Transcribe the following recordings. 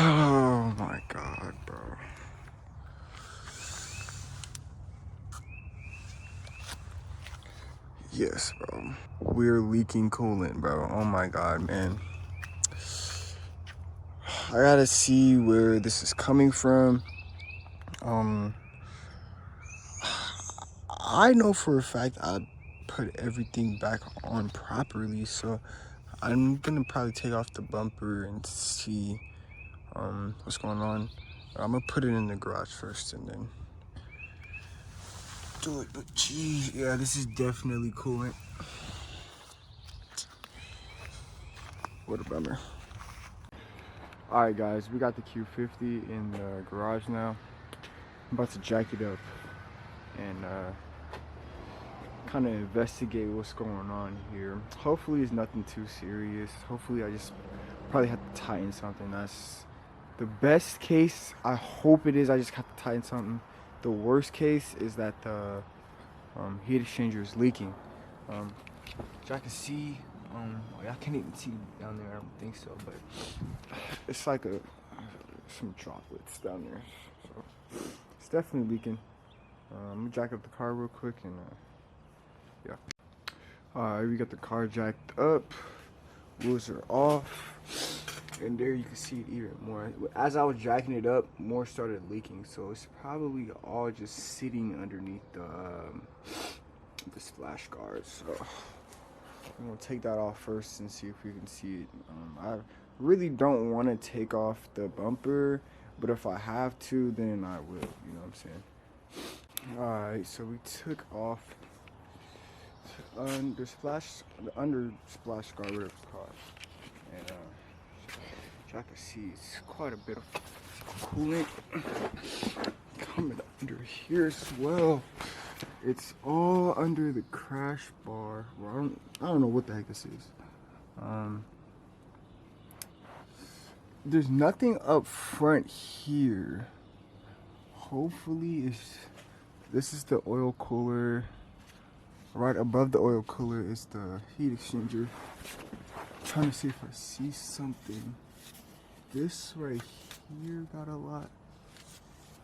Oh my god, bro. Yes, bro. We're leaking coolant, bro. Oh my god, man. I gotta see where this is coming from. Um, I know for a fact I put everything back on properly, so I'm gonna probably take off the bumper and see what's going on. I'm gonna put it in the garage first and then do it. But geez, yeah, this is definitely coolant. What a bummer. All right, guys, we got the Q50 in the garage now. I'm about to jack it up and kind of investigate what's going on here. Hopefully it's nothing too serious. Hopefully I just probably have to tighten something. That's the best case. I hope it is. I just have to tighten something. The worst case is that the heat exchanger is leaking. Which I can see. I can't even see down there. I don't think so, but it's like some droplets down there. So it's definitely leaking. I'm gonna jack up the car real quick and yeah. Alright, we got the car jacked up. Wheels are off. And there you can see it even more. As I was jacking it up, more started leaking. So it's probably all just sitting underneath the splash guards. So I'm gonna take that off first and see if we can see it. I really don't want to take off the bumper, but if I have to, then I will. You know what I'm saying? Alright, so we took off the under splash guard of the car, and I can see it's quite a bit of coolant coming under here as well. It's all under the crash bar. Well, I don't know what the heck this is. There's nothing up front here. Hopefully this is the oil cooler. Right above the oil cooler is the heat exchanger. I'm trying to see if I see something. This right here got a lot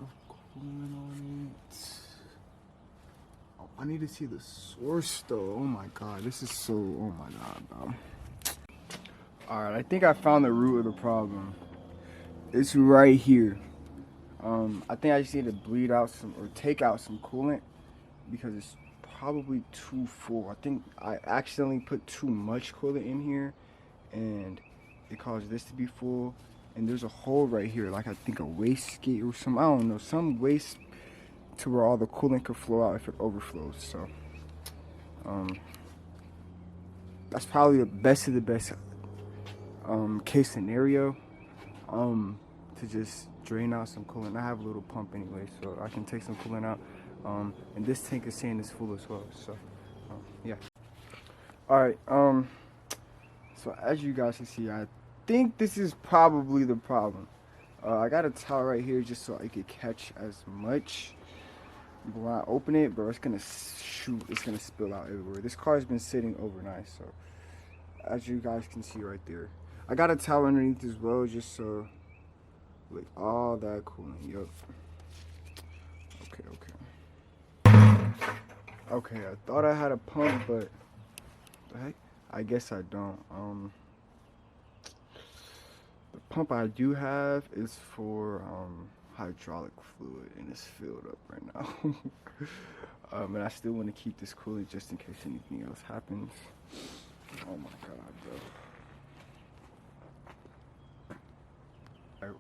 of coolant on it. Oh, I need to see the source though. Oh my god, this is so, oh my god, bro. Alright, I think I found the root of the problem. It's right here. I think I just need to bleed out some, or take out some coolant, because it's probably too full. I think I accidentally put too much coolant in here and it caused this to be full. And there's a hole right here, like I think a wastegate or some, I don't know, some waste to where all the coolant could flow out if it overflows. So that's probably the best of the best case scenario, to just drain out some coolant. I have a little pump anyway, so I can take some coolant out. And this tank is saying it's full as well, so yeah. Alright, so as you guys can see, I think this is probably the problem. I got a towel right here just so I could catch as much. But when I open it, bro, it's gonna shoot, it's gonna spill out everywhere. This car has been sitting overnight, so as you guys can see right there, I got a towel underneath as well, just so, like, all that coolant. Yup. Okay, I thought I had a pump, but I guess I don't. The pump I do have is for hydraulic fluid, and it's filled up right now. And I still want to keep this coolant just in case anything else happens. Oh my god, bro.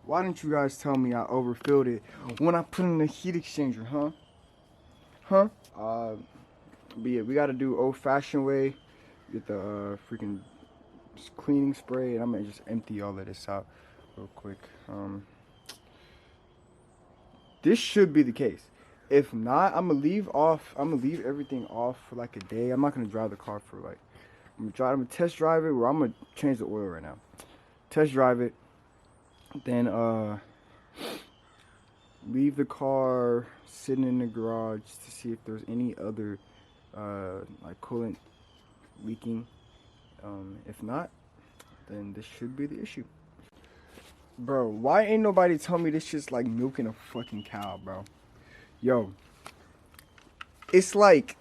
Why didn't you guys tell me I overfilled it when I put in the heat exchanger, huh? But yeah, we gotta do old-fashioned way. Get the freaking cleaning spray, and I'm gonna just empty all of this out real quick. This should be the case. If not, I'm gonna leave everything off for like a day. I'm not gonna drive the car for like, I'm gonna test drive it, or I'm gonna change the oil right now. Test drive it, then leave the car sitting in the garage to see if there's any other like coolant leaking. If not, then this should be the issue. Bro, why ain't nobody tell me this shit's like milking a fucking cow, bro? Yo, it's like,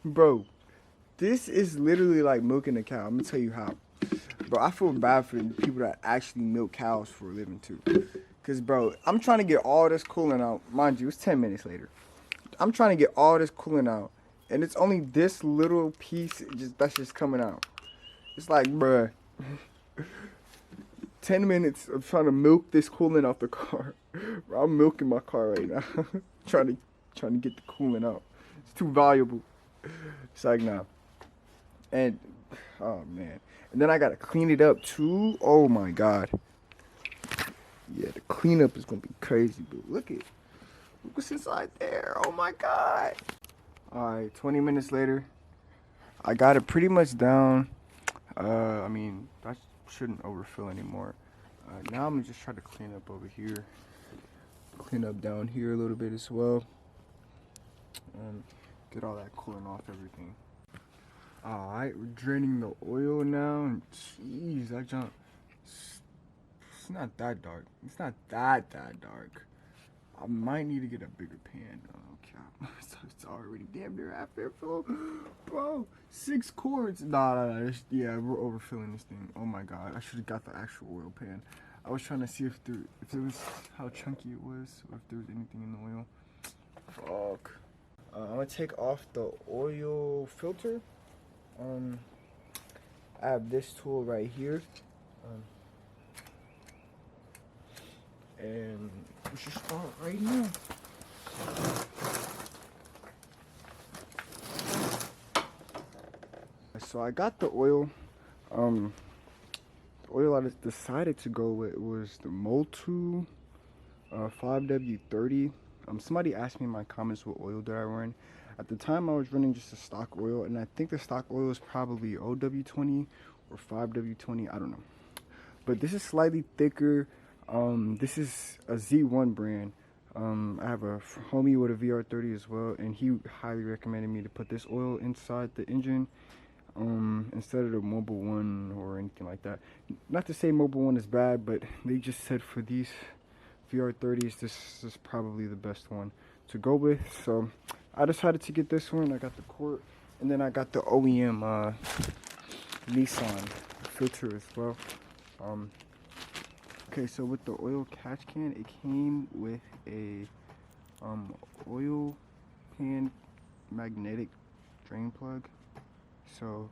bro, this is literally like milking a cow. I'm gonna tell you how. Bro, I feel bad for the people that actually milk cows for a living too. Cause bro, I'm trying to get all this coolant out. Mind you, it's 10 minutes later. I'm trying to get all this coolant out. And it's only this little piece that's just coming out. It's like, bruh. 10 minutes of trying to milk this coolant off the car. Bro, I'm milking my car right now. trying to get the coolant out. It's too valuable. It's like, nah. And, oh man. And then I gotta clean it up too. Oh my god. Yeah, the cleanup is gonna be crazy, but look what's inside there. Oh my god. Alright, 20 minutes later. I got it pretty much down. I mean, that shouldn't overfill anymore. Now I'm gonna just try to clean up over here. Clean up down here a little bit as well. Get all that coolant off everything. Alright, we're draining the oil now. And jeez, that junk. It's not that dark. It's not that dark. I might need to get a bigger pan. Okay, it's already damn near half there, bro. 6 quarts. Nah. Yeah, we're overfilling this thing. Oh my god, I should have got the actual oil pan. I was trying to see if it was how chunky it was, or if there was anything in the oil. Fuck. I'm gonna take off the oil filter. I have this tool right here. And we should start right now. So I got the oil. The oil I decided to go with was the motul 5W30. Somebody asked me in my comments what oil did I run. At the time I was running just a stock oil, and I think the stock oil is probably OW20 or 5W20, I don't know. But this is slightly thicker. This is a Z1 brand. I have a homie with a VR30 as well, and he highly recommended me to put this oil inside the engine instead of the Mobil 1 or anything like that. Not to say Mobil 1 is bad, but they just said for these VR30s, this is probably the best one to go with. So I decided to get this one. I got the quart, and then I got the OEM Nissan filter as well. Okay, so with the oil catch can, it came with a oil pan magnetic drain plug. So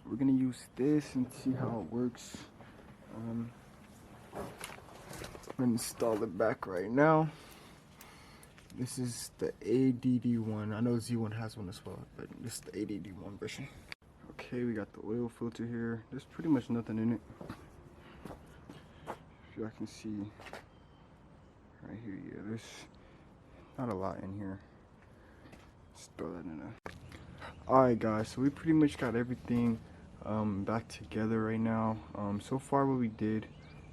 we're gonna use this and see how it works. I'm gonna install it back right now. This is the ADD1. I know Z1 has one as well, but this is the ADD1 version. Okay, we got the oil filter here. There's pretty much nothing in it. If y'all can see right here, yeah, there's not a lot in here. Let's throw that in there. Alright guys, so we pretty much got everything back together right now. So far what we did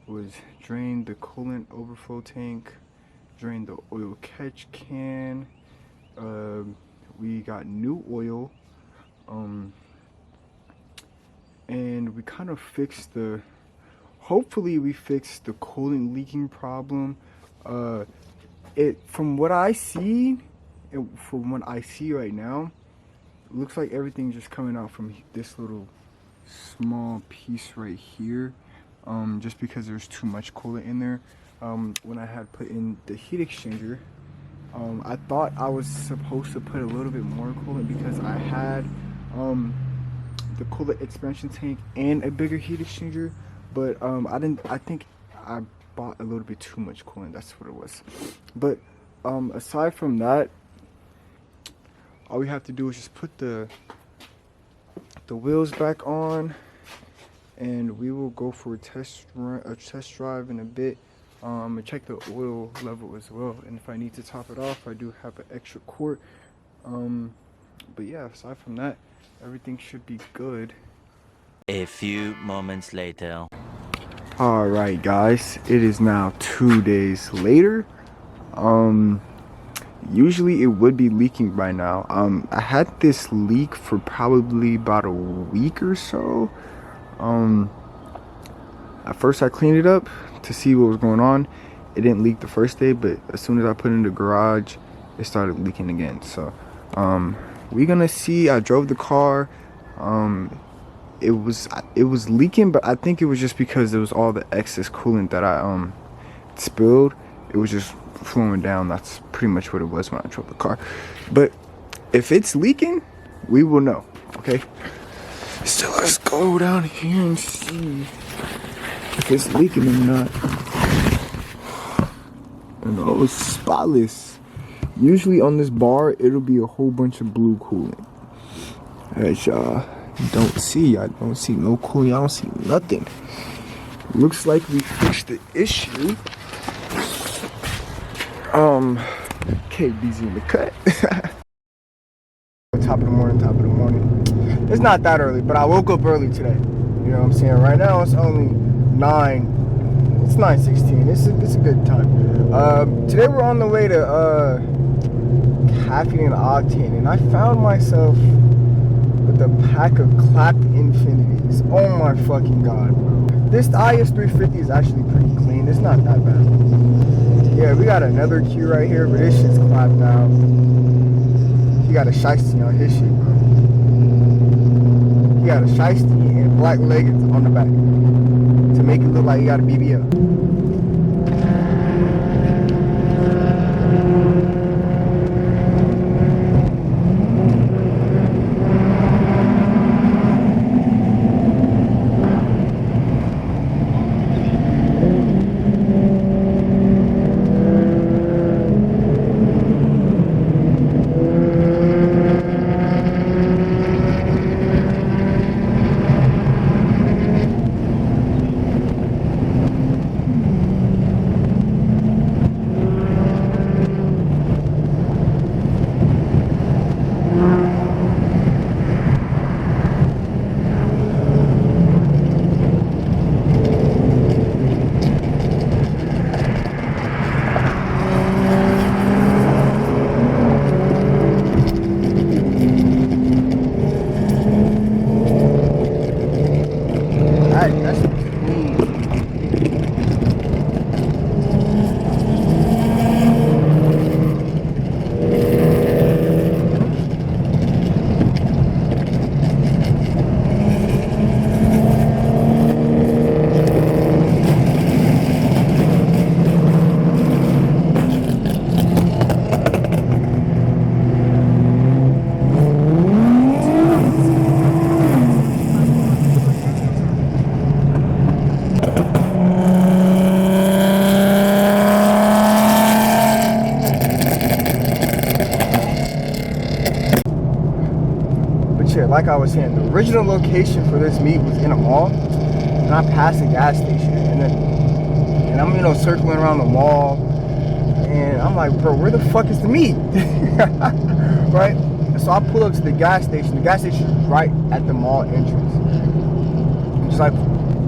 was drain the coolant overflow tank, drain the oil catch can, we got new oil, and we kind of fixed hopefully we fixed the coolant leaking problem. From what I see, right now, it looks like everything's just coming out from this little small piece right here, just because there's too much coolant in there. When I had put in the heat exchanger, I thought I was supposed to put a little bit more coolant because I had the coolant expansion tank and a bigger heat exchanger, but I think I bought a little bit too much coolant. That's what it was. But aside from that, all we have to do is just put the wheels back on, and we will go for a test drive in a bit. And check the oil level as well, and if I need to top it off, I do have an extra quart. But yeah, aside from that, everything should be good. A few moments later. Alright guys, it is now 2 days later. Usually it would be leaking by now. I had this leak for probably about a week or so. At first I cleaned it up to see what was going on. It didn't leak the first day, but as soon as I put it in the garage, it started leaking again. So we're gonna see. I drove the car. It was leaking, but I think it was just because there was all the excess coolant that I spilled. It was just flowing down. That's pretty much what it was when I drove the car. But if it's leaking, we will know. Okay, so let's go down here and see if it's leaking or not. And oh, it's spotless. Usually on this bar, it'll be a whole bunch of blue coolant. As y'all don't see, I don't see no coolant. I don't see nothing. Looks like we fixed the issue. KBZ in the cut. Top of the morning. It's not that early, but I woke up early today. You know what I'm saying? Right now it's only 9. It's 9:16. It's a good time. Today we're on the way to Caffeine and Octane, and I found myself with a pack of clapped Infinities. Oh my fucking god, bro. This IS350 is actually pretty clean. It's not that bad. Yeah, we got another Q right here, but this shit's clapped out. He got a shiesty on his shit, bro. He got a shiesty and black leggings on the back to make it look like he got a BBL. Like I was saying, the original location for this meet was in a mall, and I passed a gas station, and I'm, you know, circling around the mall, and I'm like, bro, where the fuck is the meet? Right? So I pull up to the gas station. The gas station is right at the mall entrance. Just like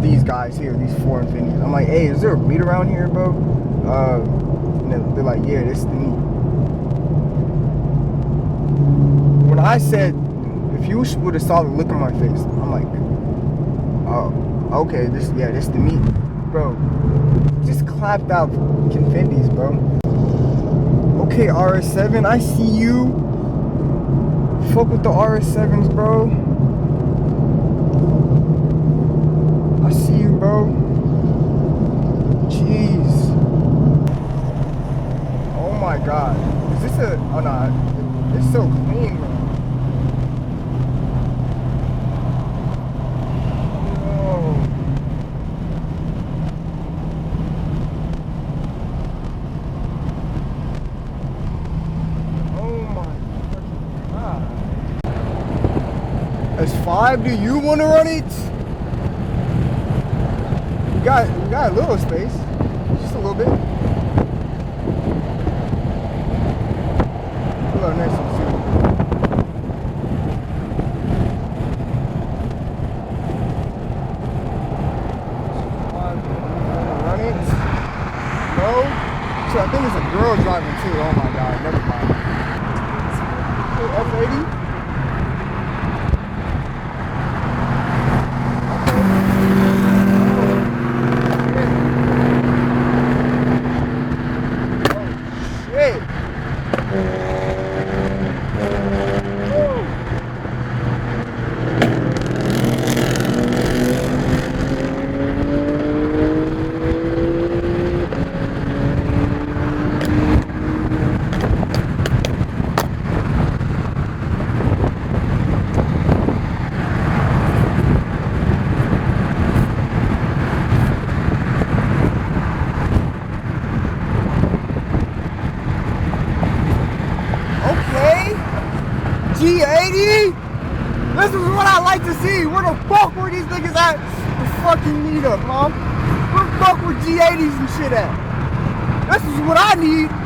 these guys here, these 4 Infinities. I'm like, hey, is there a meet around here, bro? And they're like, yeah, this is the meet. When I said, if you would have saw the look on my face, I'm like, oh, okay, this is the meat, bro. Just clapped out Q50s, bro. Okay, RS7, I see you. Fuck with the RS7s, bro. I see you, bro. Jeez. Oh my god. Is this a? Oh no, it's so clean, bro. S5, do you want to run it? We got a little space, just a little bit. Pull up next one, see. Run it? No? So I think there's a girl driving too. Oh my god, never mind. F80? see. Where the fuck were these niggas at? The fucking meetup, mom. Where the fuck were G80s and shit at? This is what I need.